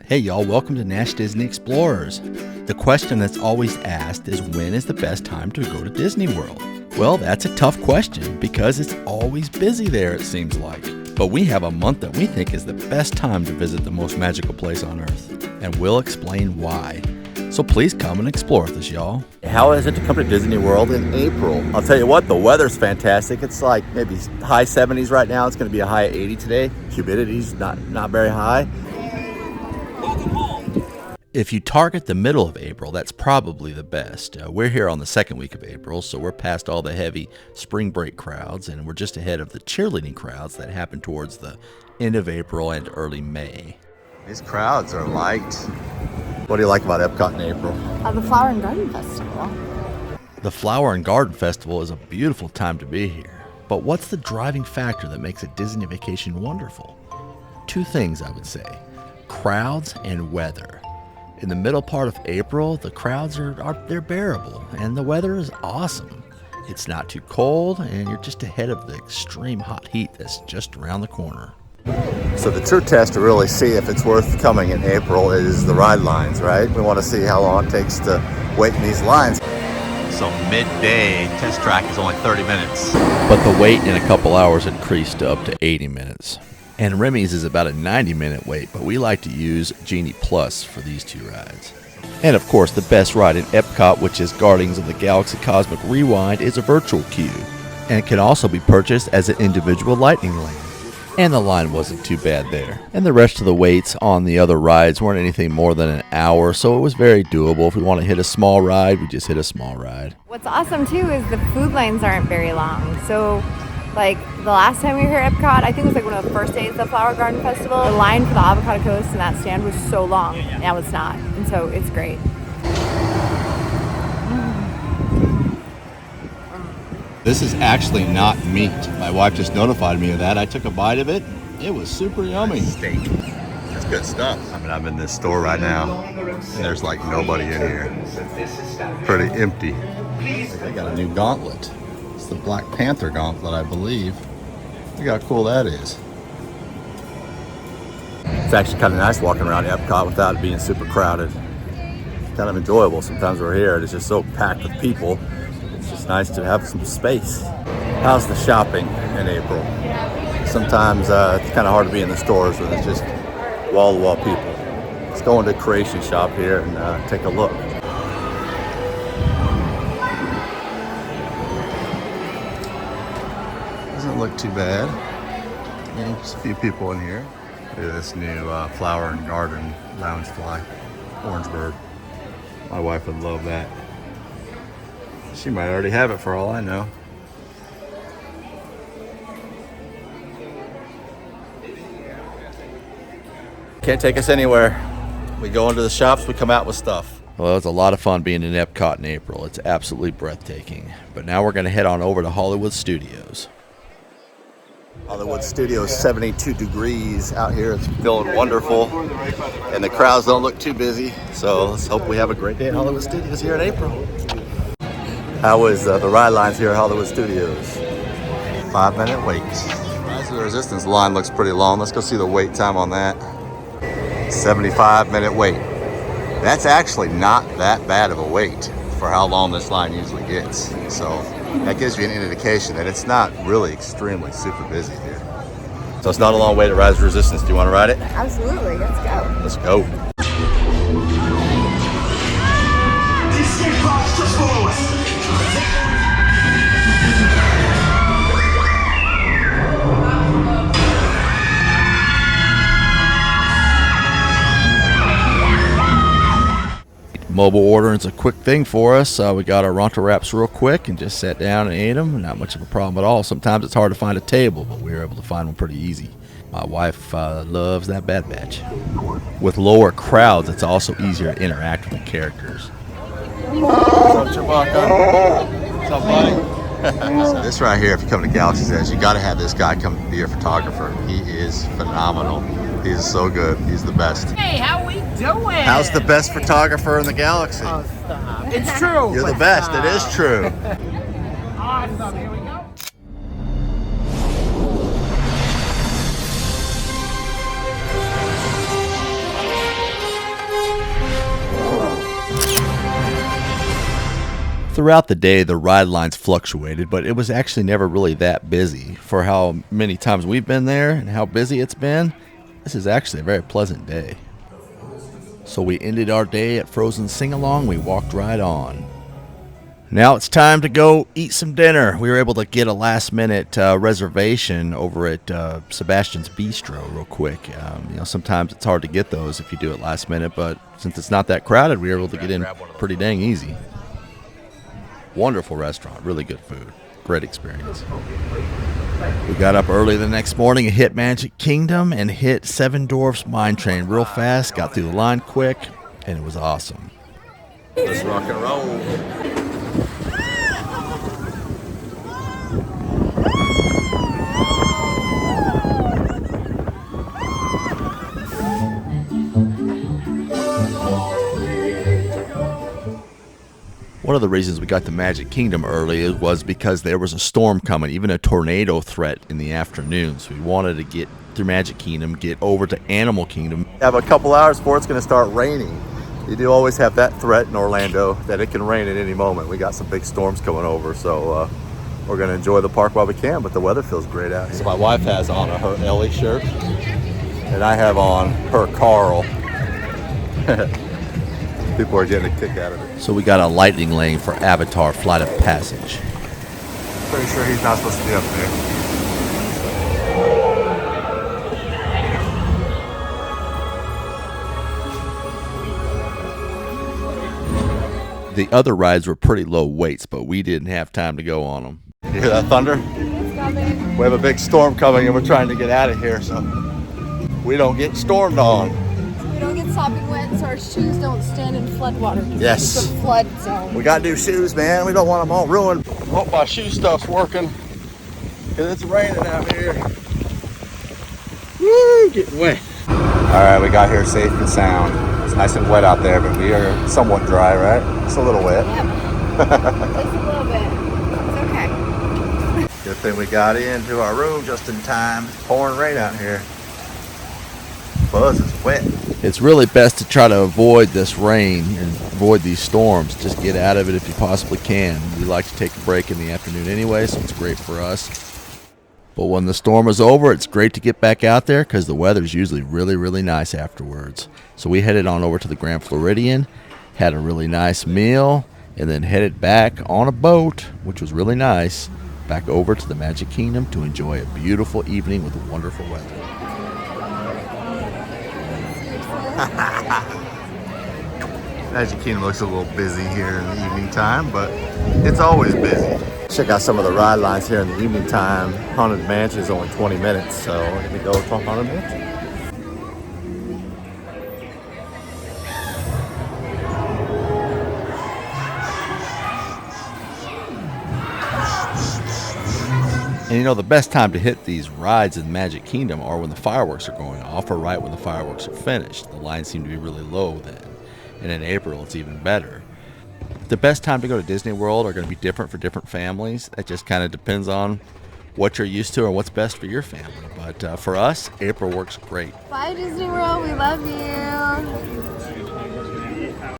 Hey y'all, welcome to Nash Disney Explorers. The question that's always asked is, when is the best time to go to Disney World? Well, that's a tough question because it's always busy there, it seems like. But we have a month that we think is the best time to visit the most magical place on earth, and we'll explain why. So please come and explore with us, y'all. How is it to come to Disney World in April? I'll tell you what, the weather's fantastic. It's like maybe high 70s right now. It's going to be a high 80 today. Humidity's not very high. If you target the middle of April, that's probably the best. We're here on the second week of April, so we're past all the heavy spring break crowds, and we're just ahead of the cheerleading crowds that happen towards the end of April and early May. These crowds are light. What do you like about Epcot in April? The Flower and Garden Festival. The Flower and Garden Festival is a beautiful time to be here. But what's the driving factor that makes a Disney vacation wonderful? Two things, I would say: crowds and weather. In the middle part of April, the crowds they're bearable, and the weather is awesome. It's not too cold, and you're just ahead of the extreme hot heat that's just around the corner. So the true test to really see if it's worth coming in April is the ride lines, right? We want to see how long it takes to wait in these lines. So midday test track is only 30 minutes. But the wait in a couple hours increased to up to 80 minutes. And Remy's is about a 90-minute wait, but we like to use Genie Plus for these two rides. And of course, the best ride in Epcot, which is Guardians of the Galaxy Cosmic Rewind, is a virtual queue, and can also be purchased as an individual lightning lane. And the line wasn't too bad there. And the rest of the waits on the other rides weren't anything more than an hour, so it was very doable. If we want to hit a small ride, we just hit a small ride. What's awesome too is the food lines aren't very long. So like the last time we were here at Epcot, I think it was like one of the first days of the Flower Garden Festival, the line for the avocado toast in that stand was so long. Now it's not. And so it's great. This is actually not meat. My wife just notified me of that. I took a bite of it. It was super yummy. Steak. That's good stuff. I mean, I'm in this store right now, and there's like nobody in here. Pretty empty. They got a new gauntlet. It's the Black Panther gauntlet, I believe. Look how cool that is. It's actually kind of nice walking around Epcot without it being super crowded. It's kind of enjoyable. Sometimes we're here and it's just so packed with people. It's just nice to have some space. How's the shopping in April? Sometimes it's kind of hard to be in the stores when it's just wall-to-wall people. Let's go into Creation Shop here and take a look. Doesn't look too bad. Yeah, just a few people in here. Look at this new Flower and Garden lounge fly, orange bird. My wife would love that. She might already have it for all I know. Can't take us anywhere. We go into the shops, we come out with stuff. Well, it's a lot of fun being in Epcot in April. It's absolutely breathtaking. But now we're going to head on over to Hollywood Studios. Hollywood Studios, 72 degrees out here. It's feeling wonderful. And the crowds don't look too busy. So let's hope we have a great day at Hollywood Studios here in April. How is the ride lines here at Hollywood Studios? 5-minute wait. Rise of the Resistance line looks pretty long. Let's go see the wait time on that. 75-minute wait. That's actually not that bad of a wait for how long this line usually gets. So that gives you an indication that it's not really extremely super busy here. So it's not a long way to Rise of the Resistance. Do you want to ride it? Absolutely. Let's go. Let's go. Mobile ordering's a quick thing for us. We got our Ronto Wraps real quick and just sat down and ate them. Not much of a problem at all. Sometimes it's hard to find a table, but we were able to find one pretty easy. My wife loves that Bad Batch. With lower crowds, it's also easier to interact with the characters. What's up, Chewbacca? What's up, buddy? So this right here, if you come to Galaxy's Edge, you got to have this guy come be your photographer. He is phenomenal. He is so good. He's the best. Hey, how we doing? How's the best photographer in the galaxy? Oh, stop. It's true. You're the best. It is true. Awesome. Here we go. Throughout the day, the ride lines fluctuated, but it was actually never really that busy. For how many times we've been there and how busy it's been, this is actually a very pleasant day. So we ended our day at Frozen Sing-Along. We walked right on. Now it's time to go eat some dinner. We were able to get a last-minute reservation over at Sebastian's Bistro real quick. Sometimes it's hard to get those if you do it last minute, but since it's not that crowded, we were able to get in pretty dang easy. Wonderful restaurant, really good food, great experience. We got up early the next morning and hit Magic Kingdom and hit Seven Dwarfs Mine Train real fast, got through the line quick, and it was awesome. Let's rock and roll. One of the reasons we got to Magic Kingdom early was because there was a storm coming, even a tornado threat in the afternoon. So we wanted to get through Magic Kingdom, get over to Animal Kingdom. Have a couple hours before it's going to start raining. You do always have that threat in Orlando that it can rain at any moment. We got some big storms coming over, so we're going to enjoy the park while we can, but the weather feels great out here. So my wife has on her Ellie shirt, and I have on her Carl. People are getting a kick out of it. So we got a lightning lane for Avatar Flight of Passage. Pretty sure he's not supposed to be up there. The other rides were pretty low weights, but we didn't have time to go on them. You hear that thunder? We have a big storm coming and we're trying to get out of here so we don't get stormed on. We don't get sopping wet, so our shoes don't stand in flood water. Yes. It's a flood zone. We got new shoes, man. We don't want them all ruined. Hope my shoe stuff's working because it's raining out here. Woo, getting wet. All right, we got here safe and sound. It's nice and wet out there, but we are somewhat dry, right? It's a little wet. Yep. Just a little bit. It's okay. Good thing we got into our room just in time. It's pouring rain out here. Buzz is wet. It's really best to try to avoid this rain and avoid these storms. Just get out of it if you possibly can. We like to take a break in the afternoon anyway, so it's great for us. But when the storm is over, it's great to get back out there because the weather's usually really, really nice afterwards. So we headed on over to the Grand Floridian, had a really nice meal, and then headed back on a boat, which was really nice, back over to the Magic Kingdom to enjoy a beautiful evening with wonderful weather. Magic Kingdom looks a little busy here in the evening time, but it's always busy. Check out some of the ride lines here in the evening time. Haunted Mansion is only 20 minutes, so we're going to go to Haunted Mansion. And the best time to hit these rides in Magic Kingdom are when the fireworks are going off or right when the fireworks are finished. The lines seem to be really low then. And in April, it's even better. The best time to go to Disney World are going to be different for different families. It just kind of depends on what you're used to and what's best for your family. But for us, April works great. Bye, Disney World. We love you.